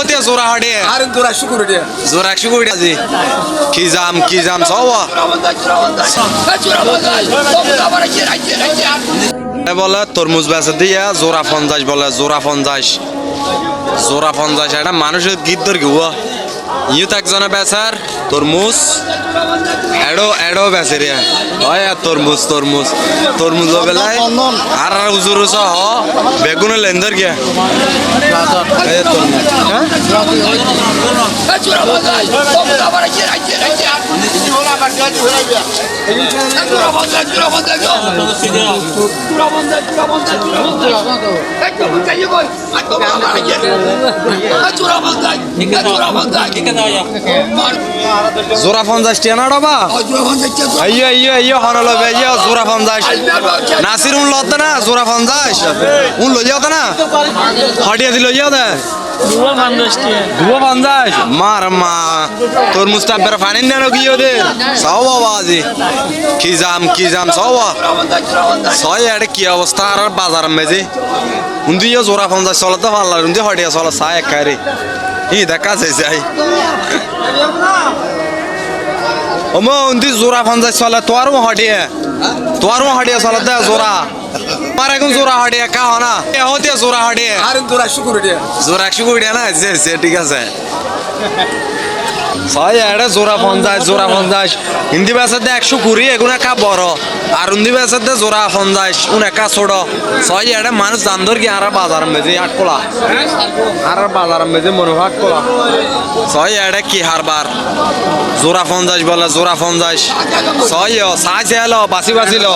হতে জোড়া হাটে আর জোড়া শুকুর দিয়া জোড়া 100 কোটি আজি কি জাম সওয়া বলে তরমুজ বেচে দিয়া জোড়া 50 বলে জোড়া 50 এটা মানুষের গীত ধর গিয়া ইউত একজনে বেচার তরমুজ এডো বেচে রে হয় তরমুজ বেলায় আর উজুর সহ বেগুন লেন্দর গিয়া জোড়া 50 টিয়া না ডবা আইয়ো হনলো বেইয়ো জোড়া 50 নাসির উন লত না জোড়া 50 উন লইয়া না হডিয়া দিল লইয়া দে দুয়া 50 মার মা তোর মুস্তাফের ফানিন না গিয়ে দে সাও বাবা আজি কি জাম সাওয়া সয় এর কি অবস্থা আর বাজার মেজে উন্দিও জোড়া 50 চলতে ভালো উন্দি হডিয়া চলা সায় একারে ই দেখা যাই ওমো উন্দি জোড়া 50 চলে তোরও হডিয়া চলতে জোড়া আমার এখন জোড়া হডিয়া কা হনা হতে জোড়া হডিয়া আর জোড়া শুকুর দিয়া জোড়া 100 কোটি না যে ঠিক আছে ছয় এড়ে জোড়া 50 হিন্দি ভাষাতে 100 কুড়ি এগুলো একা বড় আর হিন্দি ভাষাতে জোড়া 50 উন একা ছোট ছয় এড়ে মানুষ দান্দর কি আর বাজার মেজে আটকলা আর বাজার মেজে মনে আটকলা ছয় এড়ে কি হারবার জোড়া 50 বলে জোড়া 50 ছয় সাজ এলো বাসি লো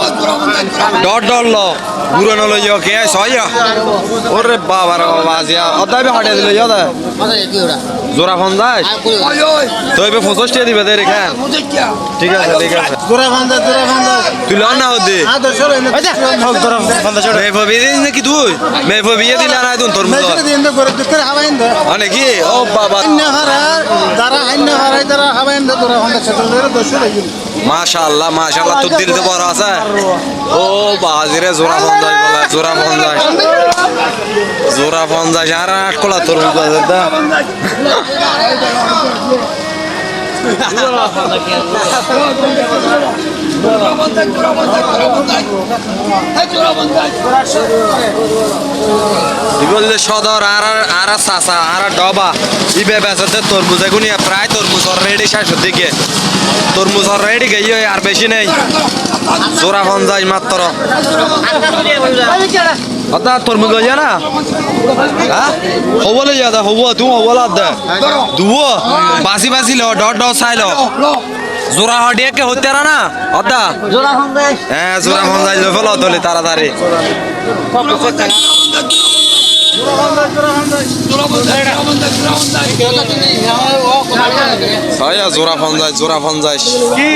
ডট লো পুরনো লইও কে ছয় ওরে বাবা রে বাবা আজিয়া অদাবে হটে দিল ইয়া জোড়া 50 তো এবে 50 টাকা দিবে দে রেখা ঠিক আছে জোড়া 50 তুই লন না হতে মে ভবি দিন নাকি তুই মে ভবি দিলা না তুই তোর মুজ অনেক কি ও বাবা মাশাআল্লাহ তোর দিল তো বড় আছে ও বাজিরে জোড়া 50 বলা জোড়া 50 আর 8 কলা তোর মুজ দা সদর আর চাষা আর ডবা ইবে বেচাতে তরমুজ এগুনি প্রায় তরমুজ অলরেডি শেষ দিকে তরমুজ অলরেডি গিয়ে আর বেশি নেই জোড়া 50 মাত্র অদা তরমুজ লইয়া না হ্যাঁ হবো লইয়া দা হবো তুমি হবো লাদ দে দুবো বাসি লো ডট চাই লো জোড়া হডিয়া কে হতে না অদা হ্যাঁ জোড়া 50 লো ফেলো তোলে তাড়াতাড়ি জোড়া 50 কি